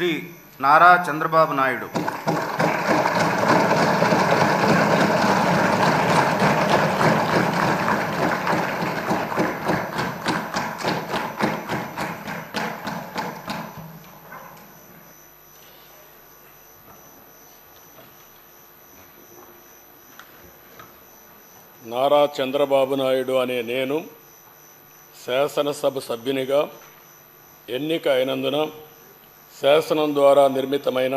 శ్రీ నారా చంద్రబాబు నాయుడు. నారా చంద్రబాబు నాయుడు అనే నేను శాసనసభ సభ్యునిగా ఎన్నిక అయినందున శాసనం ద్వారా నిర్మితమైన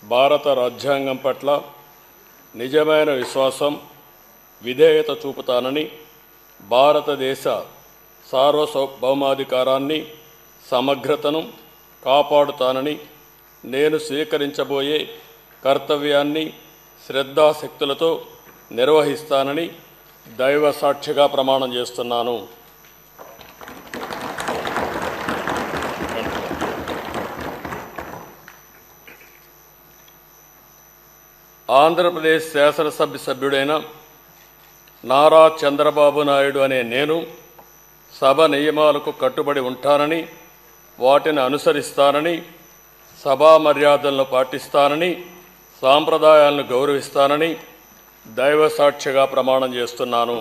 భారత రాజ్యాంగం పట్ల నిజమైన విశ్వాసం, విధేయత చూపుతానని, భారతదేశ సార్వభౌమాధికారాన్ని, సమగ్రతను కాపాడుతానని, నేను స్వీకరించబోయే కర్తవ్యాన్ని శ్రద్ధాశక్తులతో నిర్వహిస్తానని దైవ సాక్షిగా ప్రమాణం చేస్తున్నాను. ఆంధ్రప్రదేశ్ శాసనసభ సభ్యుడైన నారా చంద్రబాబు నాయుడు అనే నేను సభ నియమాలకు కట్టుబడి ఉంటానని, వాటిని అనుసరిస్తానని, సభా మర్యాదలను పాటిస్తానని, సాంప్రదాయాలను గౌరవిస్తానని దైవ సాక్షిగా ప్రమాణం చేస్తున్నాను.